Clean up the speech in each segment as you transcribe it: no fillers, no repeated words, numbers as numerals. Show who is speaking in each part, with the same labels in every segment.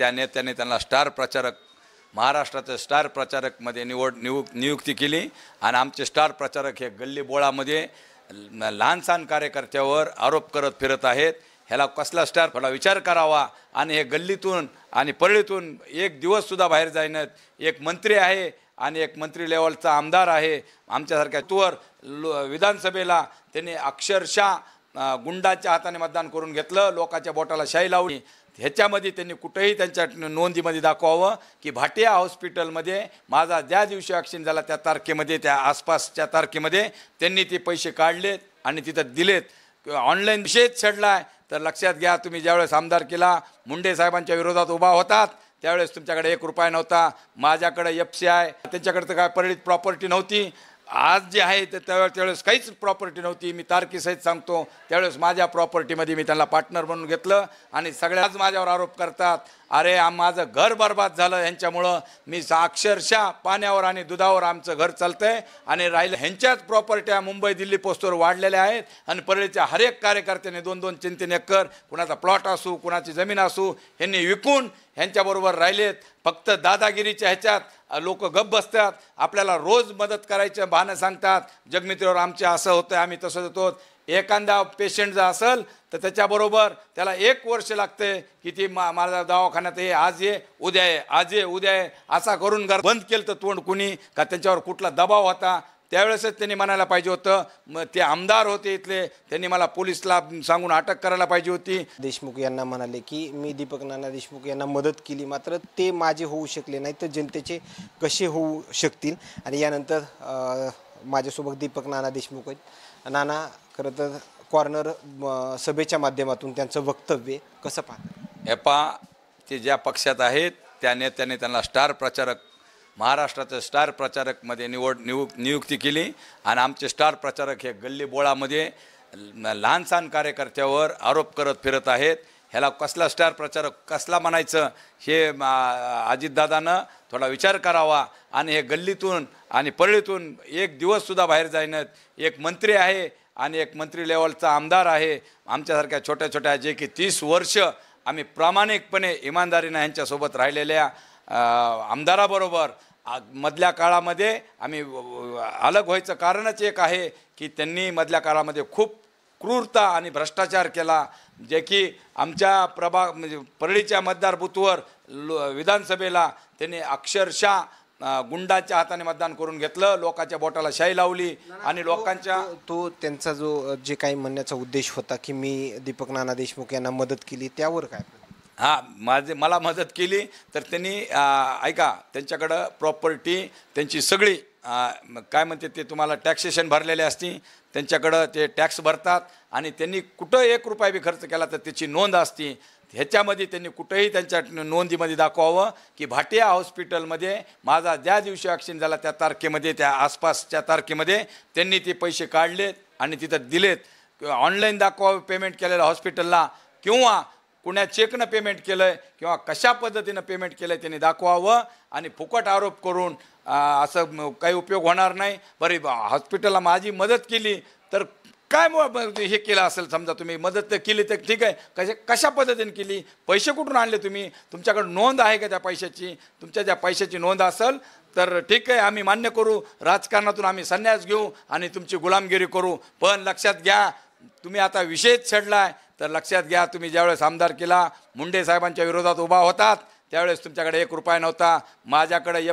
Speaker 1: त्या नेत्याने त्यांना स्टार प्रचारक, महाराष्ट्राचे स्टार प्रचारकमध्ये नियुक्ती केली आणि आमचे स्टार प्रचारक हे गल्ली बोळामध्ये लहान सहान कार्यकर्त्यावर आरोप करत फिरत आहेत। ह्याला कसला स्टार, थोडा विचार करावा। आणि हे गल्लीतून आणि परळीतून एक दिवससुद्धा बाहेर जाईनात। एक मंत्री आहे आणि एक मंत्री लेवलचा आमदार आहे आमच्यासारख्या तुवर विधानसभेला त्यांनी अक्षरशः गुंडाच्या हाताने मतदान करून घेतलं, लोकांच्या बोटाला शाई लावली। ह्याच्यामध्ये त्यांनी कुठेही त्यांच्या नोंदीमध्ये दाखवावं की भाटिया हॉस्पिटलमध्ये माझा ज्या दिवशी ॲक्सिडेंट झाला त्या तारखेमध्ये, त्या आसपासच्या तारखेमध्ये त्यांनी ते पैसे काढलेत आणि तिथं दिलेत। ऑनलाईन विषयच छेडला आहे तर लक्षात घ्या, तुम्ही ज्यावेळेस आमदारकीला मुंडे साहेबांच्या विरोधात उभा होतात त्यावेळेस तुमच्याकडे 1 रुपया नव्हता, माझ्याकडे FCI, त्यांच्याकडे तर काय परळीत प्रॉपर्टी नव्हती। आज जे आहे ते त्यावेळेस काहीच प्रॉपर्टी नव्हती। मी तारखेसहित सांगतो, त्यावेळेस माझ्या प्रॉपर्टीमध्ये मी त्यांना पार्टनर म्हणून घेतलं आणि सगळ्याच माझ्यावर आरोप करतात, अरे माझं घर बर्बाद झालं ह्यांच्यामुळं। मी अक्षरशः पाण्यावर आणि दुधावर आमचं घर चालतंय आणि राहिलं ह्यांच्याच प्रॉपर्ट्या मुंबई दिल्ली पोस्टवर वाढलेल्या आहेत आणि परळीच्या हर एक कार्यकर्त्याने 2-2, 3-3 एकर कुणाचा प्लॉट असू, कुणाची जमीन असू, ह्यांनी विकून ह्यांच्याबरोबर राहिलेत। फक्त दादागिरीच्या ह्याच्यात लोक गप्प बसतात, आपल्याला रोज मदत करायचं बहाणं सांगतात। जगमित्रीवर आमचे असं होतं, आम्ही तसं होतो। एखादा पेशंट जर असेल तर त्याच्याबरोबर त्याला 1 वर्ष लागते की ती माझा दवाखान्यात ये, आज ये उद्या ये, आज ये उद्या ये, असा करून घर बंद केलं तर तोंड कुणी का त्यांच्यावर कुठला दबाव होता त्यावेळेसच त्यांनी म्हणायला पाहिजे होतं। मग ते आमदार होते इथले, त्यांनी मला पोलिसला सांगून अटक करायला पाहिजे होती।
Speaker 2: देशमुख यांना म्हणाले की मी दीपक नाना देशमुख यांना मदत केली, मात्र ते माझे होऊ शकले नाही तर जनतेचे कसे होऊ शकतील। आणि यानंतर माझ्यासोबत दीपक नाना देशमुख आहेत। नाना, खरं तर कॉर्नर सभेच्या माध्यमातून त्यांचं वक्तव्य कसं पाहता?
Speaker 1: ते ज्या पक्षात आहेत त्या नेत्याने त्यांना स्टार प्रचारक, महाराष्ट्राचे स्टार प्रचारकमध्ये नियुक्ती केली आणि आमचे स्टार प्रचारक हे गल्ली बोळामध्ये लहान सहान कार्यकर्त्यावर आरोप करत फिरत आहेत। ह्याला कसला स्टार प्रचारक, कसला म्हणायचं, हे अजितदादानं थोडा विचार करावा। आणि हे गल्लीतून आणि परळीतून एक दिवससुद्धा बाहेर जाईनात। एक मंत्री आहे आणि एक मंत्री लेवलचा आमदार आहे आमच्यासारख्या छोट्या छोट्या, जे की 30 वर्ष आम्ही प्रामाणिकपणे इमानदारीनं यांच्यासोबत राहिलेल्या आमदाराबरोबर मधल्या काळामध्ये आम्ही अलग व्हायचं कारणच एक आहे की त्यांनी मधल्या काळामध्ये खूप क्रूरता आणि भ्रष्टाचार केला, जे की आमच्या म्हणजे परळीच्या मतदार बूथवर विधानसभेला त्यांनी अक्षरशः गुंडाच्या हाताने मतदान करून घेतलं, लोकांच्या बोटाला शाई लावली आणि लोकांच्या
Speaker 2: तो त्यांचा जो जे काही म्हणण्याचा उद्देश होता की मी दीपक नाना देशमुख यांना मदत केली, त्यावर काय?
Speaker 1: मला मदत केली तर त्यांनी ऐका, त्यांच्याकडं प्रॉपर्टी त्यांची सगळी काय म्हणते ते तुम्हाला टॅक्सेशन भरलेले असती, त्यांच्याकडं ते टॅक्स भरतात आणि त्यांनी कुठं 1 रुपया बी खर्च केला तर त्याची नोंद असती। ह्याच्यामध्ये त्यांनी कुठेही त्यांच्या नोंदीमध्ये दाखवावं की भाटिया हॉस्पिटलमध्ये माझा ज्या दिवशी ॲक्सिडेंट झाला त्या तारखेमध्ये, त्या आसपासच्या तारखेमध्ये त्यांनी ते पैसे काढलेत आणि तिथं दिलेत। ऑनलाईन दाखवावं पेमेंट केलेलं हॉस्पिटलला, किंवा कुण्या चेकनं पेमेंट केलं आहे किंवा कशा पद्धतीनं पेमेंट केलं आहे त्यांनी दाखवावं। आणि फुकट आरोप करून असं काही उपयोग होणार नाही। बरं, हॉस्पिटलला माझी मदत केली तर काय हे केलं असेल, समजा तुम्ही मदत तर केली तर ठीक आहे, कशा पद्धतीने केली, पैसे कुठून आणले तुम्ही, तुमच्याकडे नोंद आहे का त्या पैशाची? तुमच्या ज्या पैशाची नोंद असेल तर ठीक आहे, आम्ही मान्य करू, राजकारणातून आम्ही संन्यास घेऊ आणि तुमची गुलामगिरी करू। पण लक्षात घ्या, तुम्ही आता विषयच छेडला आहे तर लक्षात घ्या, तुम्ही ज्यावेळेस आमदारकीला मुंडे साहेबांच्या विरोधात उभा होतात त्यावेळेस तुमच्याकडे 1 रुपया नव्हता, माझ्याकडे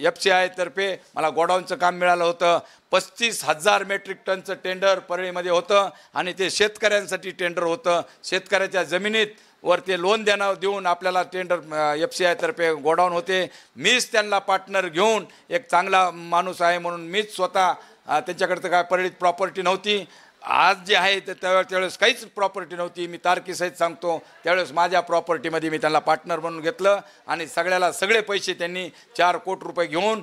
Speaker 1: FCI तर्फे मला गोडाऊनचं काम मिळालं होतं। 35,000 मेट्रिक टनचं टेंडर परळीमध्ये होतं आणि ते शेतकऱ्यांसाठी टेंडर होतं। शेतकऱ्याच्या जमिनीत वर ते लोन देऊन आपल्याला टेंडर FCI तर्फे गोडाऊन होते। मीच त्यांना पार्टनर घेऊन, एक चांगला माणूस आहे म्हणून मीच स्वतः, त्यांच्याकडे तर काय परळीत प्रॉपर्टी नव्हती। आज जे आहे ते त्यावेळेस काहीच प्रॉपर्टी नव्हती। मी तारखेसहित सांगतो, त्यावेळेस माझ्या प्रॉपर्टीमध्ये मी त्यांना पार्टनर म्हणून घेतलं आणि सगळे पैसे त्यांनी 4 कोटी रुपये घेऊन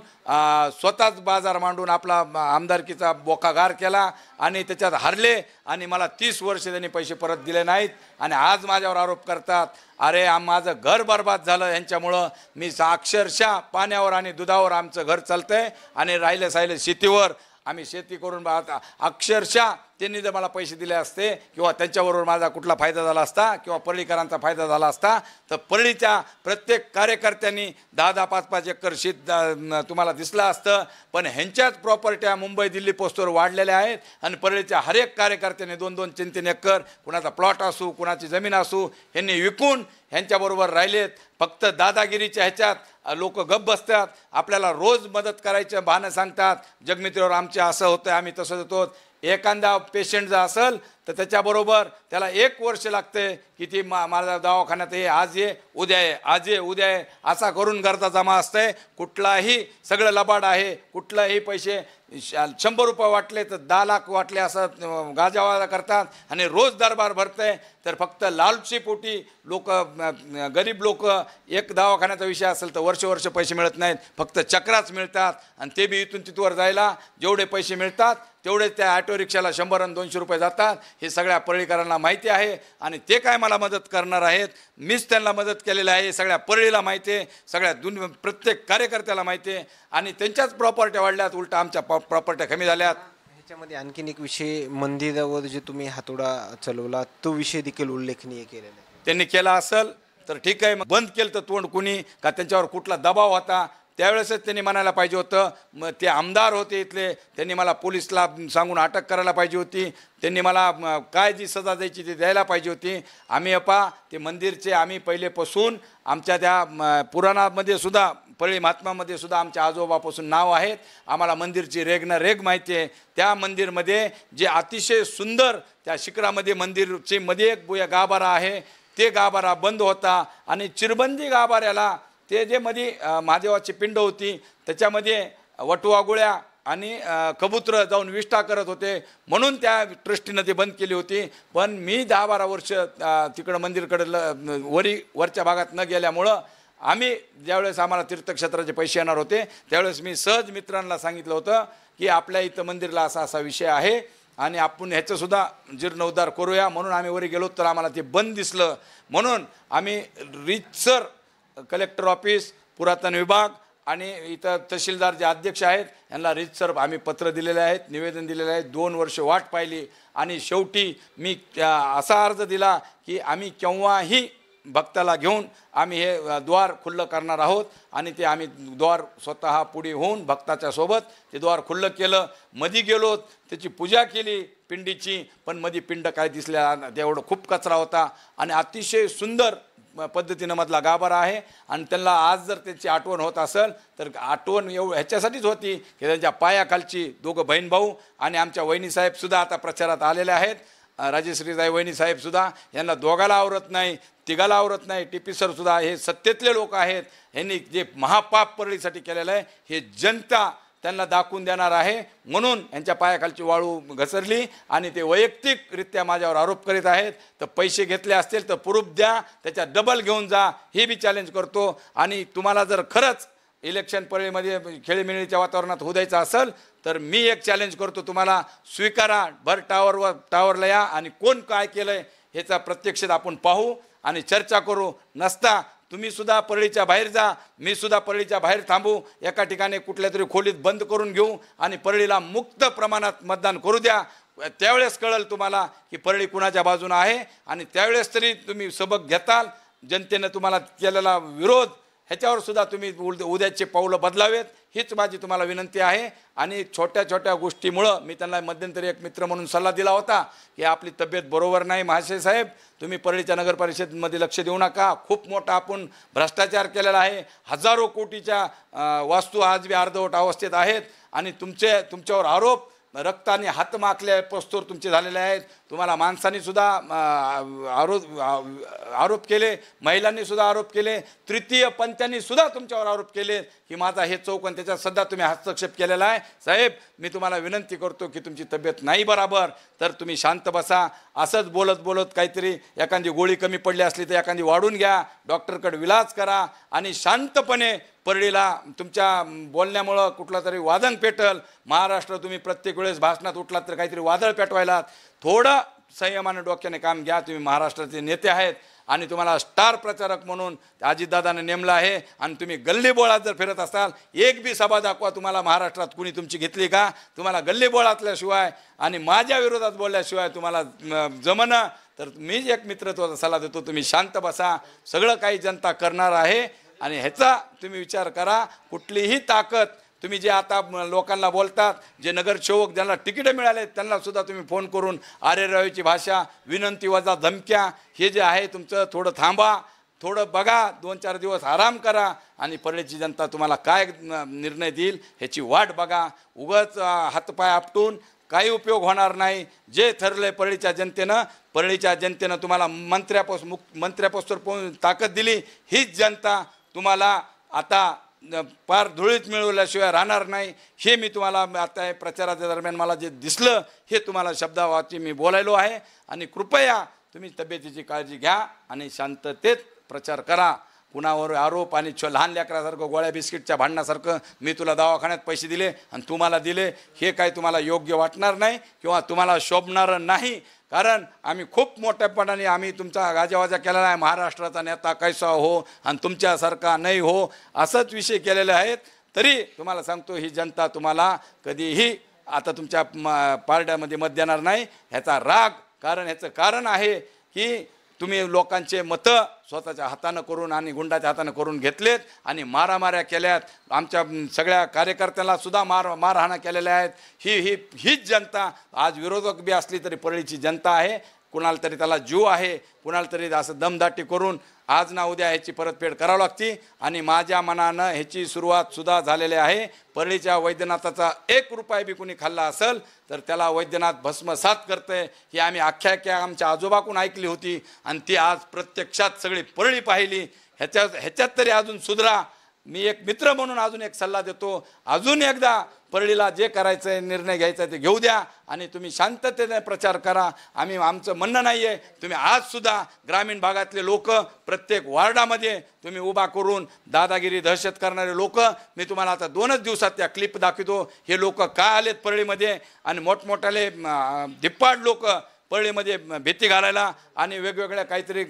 Speaker 1: स्वतःच बाजार मांडून आपला आमदारकीचा बोकागार केला आणि त्याच्यात हरले आणि मला 30 वर्ष त्यांनी पैसे परत दिले नाहीत आणि आज माझ्यावर आरोप करतात, अरे माझं घर बर्बाद झालं ह्यांच्यामुळं। मी अक्षरशः पाण्यावर आणि दुधावर आमचं घर चालतंय आणि राहिलं शेतीवर, आम्ही शेती करून अक्षरशः त्यांनी जर मला पैसे दिले असते किंवा त्यांच्याबरोबर माझा कुठला फायदा झाला असता किंवा परळीकरांचा फायदा झाला असता तर परळीच्या प्रत्येक कार्यकर्त्यांनी 10-10, 5-5 एकर शेत तुम्हाला दिसलं असतं. पण ह्यांच्याच प्रॉपर्ट्या मुंबई दिल्ली पोस्टवर वाढलेल्या आहेत आणि परळीच्या हर एक कार्यकर्त्याने 2-2, 3-3 एकर कुणाचा प्लॉट असू कुणाची जमीन असू ह्यांनी विकून ह्यांच्याबरोबर राहिलेत. फक्त दादागिरीच्या ह्याच्यात लोक गप्प बसतात. आपल्याला रोज मदत करायचं बहाणं सांगतात. जगमित्रीवर आमचे असं होतं आम्ही तसं होतो. एखादा पेशंट जर असेल तर त्याच्याबरोबर त्याला 1 वर्ष लागते की ती माझा दवाखान्यात ये आज ये उद्या ये आज ये उद्या ये असा करून गर्दा जमा असते. कुठलाही सगळं लबाड आहे. कुठलाही पैसे 100 रुपये वाटले तर 10 लाख वाटले असं गाजावाजा करतात आणि रोज दरबार भरते. तर फक्त लालचीपोटी लोक गरीब लोक एक दवाखान्याचा विषय असेल तर वर्ष पैसे मिळत नाहीत. फक्त चक्राच मिळतात आणि ते बी इथून तिथवर जायला जेवढे पैसे मिळतात तेवढे त्या ऑटो रिक्षाला 100 आणि 200 रुपये जातात. हे सगळ्या परळीकरांना माहिती आहे आणि ते काय मला मदत करणार आहेत. मीच त्यांना मदत केलेली आहे. सगळ्या परळीला माहिती आहे. सगळ्या प्रत्येक कार्यकर्त्याला माहिती आहे आणि त्यांच्याच प्रॉपर्ट्या वाढल्यात उलटा आमच्या प्रॉपर्ट्या कमी झाल्यात.
Speaker 2: ह्याच्यामध्ये आणखीन एक विषय मंदिरावर जे तुम्ही हातोडा चालवला तो विषय देखील उल्लेखनीय केलेला आहे.
Speaker 1: त्यांनी केला असेल तर ठीक आहे. बंद केलं तर तोंड कुणी का त्यांच्यावर कुठला दबाव होता त्यावेळेसच त्यांनी म्हणायला पाहिजे होतं. मग ते आमदार होते इथले त्यांनी मला पोलिसला सांगून अटक करायला पाहिजे होती. त्यांनी मला काय जी सजा द्यायची ती द्यायला पाहिजे होती. आम्ही ते मंदिरचे आम्ही पहिलेपासून आमच्या त्या पुराणामध्ये सुद्धा परळी महात्मामध्ये सुद्धा आमच्या आजोबापासून नाव आहेत. आम्हाला मंदिरची रेग न रेग माहिती आहे. त्या मंदिरमध्ये जे अतिशय सुंदर त्या शिखरामध्ये मंदिरचे मध्ये एक गाभारा आहे ते गाभारा बंद होता आणि चिरबंदी गाभाऱ्याला ते जे मध्ये महादेवाची पिंड होती त्याच्यामध्ये वटवागुळ्या आणि कबूतर जाऊन विष्ठा करत होते म्हणून त्या ट्रस्टीनं ते बंद केली होती. पण मी 10-12 वर्ष तिकडं मंदिरकडे वरच्या भागात न गेल्यामुळं आम्ही ज्यावेळेस आम्हाला तीर्थक्षेत्राचे पैसे येणार होते त्यावेळेस मी सहज मित्रांना सांगितलं होतं की आपल्या इथं मंदिरला असा विषय आहे आणि आपण ह्याचंसुद्धा जीर्णोद्धार करूया. म्हणून आम्ही वरी गेलो तर आम्हाला ते बंद दिसलं. म्हणून आम्ही रीतसर कलेक्टर ऑफिस पुरातन विभाग आणि इथं तहसीलदार जे अध्यक्ष आहेत यांना रीतसर आम्ही पत्र दिलेले आहेत निवेदन दिलेलं आहे. 2 वर्ष वाट पाहिली आणि शेवटी मी असा अर्ज दिला की आम्ही केव्हाही भक्ताला घेऊन आम्ही हे द्वार खुल्लं करणार आहोत आणि ते आम्ही द्वार स्वतः पुढे होऊन भक्ताच्या सोबत ते द्वार खुल्लं केलं. मधी गेलो त्याची पूजा केली पिंडीची. पण मधी पिंड काय दिसल्या तेवढं खूप कचरा होता आणि अतिशय सुंदर पद्धतीनं मधला गाभारा आहे आणि त्यांना आज जर त्याची आठवण होत असेल तर आठवण ह्याच्यासाठीच होती की त्यांच्या पायाखालची 2 बहीण भाऊ आणि आमच्या वहिनीसाहेबसुद्धा आता प्रचारात आलेले आहेत. राजेश्रीताई वहिनीसाहेबसुद्धा यांना दोघाला आवरत नाही तिघाला आवरत नाही. टीपी सरसुद्धा हे सत्तेतले लोक आहेत. यांनी जे महापाप परळीसाठी केलेलं आहे हे जनता त्यांना दाखवून देणार आहे. म्हणून यांच्या पायाखालची वाळू घसरली आणि ते वैयक्तिकरित्या माझ्यावर आरोप करीत आहेत. तर पैसे घेतले असतील तर प्रूफ द्या त्याच्या डबल घेऊन जा हे बी चॅलेंज करतो. आणि तुम्हाला जर खरंच इलेक्शन परळीमध्ये खेळीमेळीच्या वातावरणात होऊ द्यायचं असेल तर मी एक चॅलेंज करतो तुम्हाला स्वीकारा. भर टावरला या आणि कोण काय केलं आहे ह्याचा प्रत्यक्षात आपण पाहू आणि चर्चा करू. नसता तुम्ही सुद्धा परळीच्या बाहेर जा मी सुद्धा परळीच्या बाहेर थांबू. एका ठिकाणी कुठल्या तरी खोलीत बंद करून घेऊ आणि परळीला मुक्त प्रमाणात मतदान करू द्या. त्यावेळेस कळेल तुम्हाला की परळी कुणाच्या बाजूने आहे आणि त्यावेळेस तरी तुम्ही सबक घेताल. जनतेनं तुम्हाला केलेला विरोध ह्याच्यावर सुद्धा तुम्ही उद्याचे पावलं बदलावेत हीच माझी तुम्हाला विनंती आहे. आणि छोट्या छोट्या गोष्टीमुळं मी त्यांना मध्यंतरी एक मित्र म्हणून सल्ला दिला होता की आपली तब्येत बरोबर नाही महाशय साहेब तुम्ही परळीच्या नगर परिषदेमध्ये लक्ष देऊ नका. खूप मोठा आपण भ्रष्टाचार केलेला आहे. हजारो कोटीच्या वास्तू आज बी अर्धवट अवस्थेत आहेत आणि तुमच्यावर आरोप रक्ताने हात माखले पस्तोर तुमचे झालेले आहेत. तुम्हाला माणसांनी सुद्धा आरोप केले महिलांनी सुद्धा आरोप केले तृतीय पंथांनी सुद्धा तुमच्यावर आरोप केले की माझा हे चौकन त्याच्यात सध्या तुम्ही हस्तक्षेप केलेला आहे. साहेब मी तुम्हाला विनंती करतो की तुमची तब्येत नाही बरोबर तर तुम्ही शांत बसा. असंच बोलत काहीतरी एखादी गोळी कमी पडली असली तर एखादी वाढून घ्या डॉक्टरकडे विलाज करा आणि शांतपणे परळीला तुमच्या बोलण्यामुळं कुठला तरी वादन पेटल. महाराष्ट्र तुम्ही प्रत्येक वेळेस भाषणात उठलात तर काहीतरी वादळ पेटवायला थोडं संयमानं डोक्याने काम घ्या. तुम्ही महाराष्ट्राचे नेते आहेत आणि तुम्हाला स्टार प्रचारक म्हणून अजितदादाने नेमलं आहे आणि तुम्ही गल्लीबोळात जर फिरत असाल, एक बी सभा दाखवा तुम्हाला महाराष्ट्रात कुणी तुमची घेतली का? तुम्हाला गल्लीबोळातल्याशिवाय आणि माझ्या विरोधात बोलल्याशिवाय तुम्हाला जमणं. तर मी एक मित्रत्वाचा सल्ला देतो, तुम्ही शांत बसा, सगळं काही जनता करणार आहे आणि ह्याचा तुम्ही विचार करा. कुठलीही ताकद तुम्ही जे आता लोकांना बोलतात, जे नगरसेवक ज्यांना तिकीट मिळाले त्यांना सुद्धा तुम्ही फोन करून आरेरावीची भाषा, विनंती वजा धमक्या, हे जे आहे तुमचं थोडं थांबा, थोडं बघा, 2-4 दिवस आराम करा आणि परळीची जनता तुम्हाला काय निर्णय देईल ह्याची वाट बघा. उगाच हातपाय आपटून काही उपयोग होणार नाही. जे ठरलंय परळीच्या जनतेनं तुम्हाला मंत्र्यापासून ताकद दिली, हीच जनता तुम्हाला आता पार धुळीत मिळवल्याशिवाय राहणार नाही. हे मी तुम्हाला आता प्रचाराच्या दरम्यान मला जे दिसलं हे तुम्हाला शब्दावाची मी बोलायलो आहे. आणि कृपया तुम्ही तब्येतीची काळजी घ्या आणि शांततेत प्रचार करा. कुणावर आरोप आणि लहान लेकरासारखं गोळ्या बिस्किटच्या भांडणासारखं मी तुला दवाखान्यात पैसे दिले आणि तुम्हाला दिले, हे काय तुम्हाला योग्य वाटणार नाही किंवा तुम्हाला शोभणारं नाही. कारण आम्ही खूप मोठ्यापणाने आम्ही तुमचा गाजावाजा केलेला आहे, महाराष्ट्राचा नेता कैसा हो आणि तुमच्यासारखा नाही हो, असंच विषय केलेले आहेत. तरी तुम्हाला सांगतो, ही जनता तुम्हाला कधीही आता तुमच्या पारड्यामध्ये मत देणार नाही. ह्याचा राग, कारण ह्याचं कारण आहे की तुम्ही लोकांचे मतं स्वतःच्या हातानं करून आणि गुंडाच्या हातानं करून घेतलेत आणि मारामाऱ्या केल्यात. आमच्या सगळ्या कार्यकर्त्यांना सुद्धा मारहाणा केलेल्या आहेत. हीच जनता आज विरोधक बी असली तरी परळीची जनता आहे. कुणाला तरी त्याला जीव आहे, कुणाला तरी असं दमदाटी करून आज ना उद्या ह्याची परतफेड करावी लागते. आणि माझ्या मनानं ह्याची सुरुवात सुद्धा झालेली आहे. परळीच्या वैद्यनाथाचा 1 रुपया बी कुणी खाल्ला असेल तर त्याला वैद्यनाथ भस्मसात करतंय, ही आम्ही आख्या आमच्या आजोबाकडून ऐकली होती आणि ती आज प्रत्यक्षात सगळी परळी पाहिली. ह्याच्यात तरी अजून सुधरा. मी एक मित्र म्हणून अजून एक सल्ला देतो, अजून एकदा परळीला जे करायचं आहे, निर्णय घ्यायचा ते घेऊ द्या आणि तुम्ही शांततेने प्रचार करा. आमचं म्हणणं नाही आहे, तुम्ही आजसुद्धा ग्रामीण भागातले लोक प्रत्येक वार्डामध्ये तुम्ही उभा करून दादागिरी दहशत करणारे लोक, मी तुम्हाला आता 2च दिवसात त्या क्लिप दाखवतो. हे लोक का आलेत परळीमध्ये आणि मोठमोठाले धिप्पाड लोक परळीमध्ये भीती घालायला आणि वेगवेगळ्या काहीतरी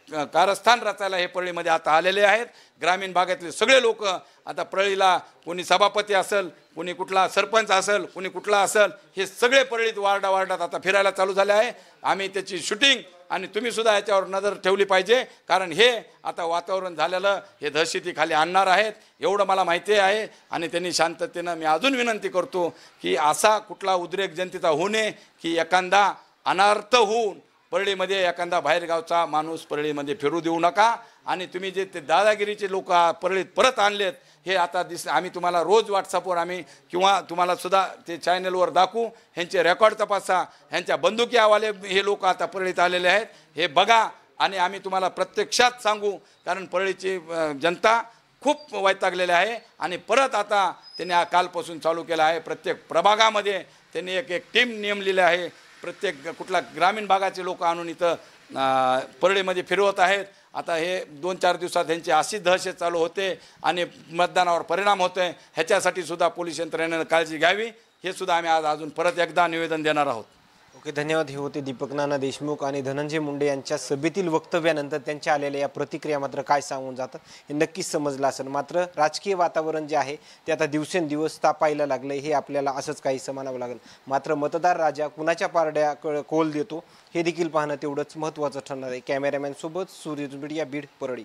Speaker 1: कारस्थान रचायला हे परळीमध्ये आता आलेले आहेत. ग्रामीण भागातले सगळे लोक आता परळीला, कोणी सभापती असेल, कोणी कुठला सरपंच असेल, कोणी कुठला असेल, हे सगळे परळीत वार्डात आता फिरायला चालू झाले आहे. आम्ही त्याची शूटिंग आणि तुम्ही सुद्धा याच्यावर नजर ठेवली पाहिजे, कारण हे आता वातावरण झालेलं हे दहशतीखाली आणणार आहेत एवढं मला माहिती आहे. आणि त्यांनी शांततेनं, मी अजून विनंती करतो की असा कुठला उद्रेक जनतेचा होऊ नये की एखादा अनर्थ होऊन परळीमध्ये एखादा बाहेरगावचा माणूस परळीमध्ये फिरू देऊ नका. आणि तुम्ही जे ते दादागिरीचे लोक परळीत परत आणलेत, हे आता आम्ही तुम्हाला रोज व्हॉट्सअपवर आम्ही किंवा तुम्हाला सुद्धा ते चॅनलवर दाखवू. ह्यांचे रेकॉर्ड तपासा, ह्यांच्या बंदुकी आवाले हे लोक आता परळीत आलेले आहेत, हे बघा. आणि आम्ही तुम्हाला प्रत्यक्षात सांगू, कारण परळीची जनता खूप वैतागलेली आहे. आणि परत आता त्यांनी कालपासून चालू केलं आहे, प्रत्येक प्रभागामध्ये त्यांनी एक टीम नेमलेली आहे. प्रत्येक कुठला ग्रामीण भागाचे लोक आणून इथं परळीमध्ये फिरवत आहेत. आता हे 2-4 दिवसात ह्यांची अशी दहशत चालू होते आणि मतदानावर परिणाम होतोय. ह्याच्यासाठी सुद्धा पोलीस यंत्रणेनं काळजी घ्यावी, हे सुद्धा आम्ही आज अजून परत एकदा निवेदन देणार आहोत.
Speaker 2: ओके, धन्यवाद. हे होते दीपक नाना देशमुख आणि धनंजय मुंडे यांच्या सभेतील वक्तव्यानंतर त्यांच्या आलेल्या या प्रतिक्रिया मात्र काय सांगून जातात हे नक्कीच समजलं असेल. मात्र राजकीय वातावरण जे आहे ते आता दिवसेंदिवस तापायला लागलं, हे आपल्याला असंच काही म्हणावं लागेल. मात्र मतदार राजा कुणाच्या पारड्या कोल देतो हे देखील पाहणं तेवढंच महत्त्वाचं ठरणार आहे. कॅमेरामॅन सोबत सूर्य मीडिया, बीड, परळी.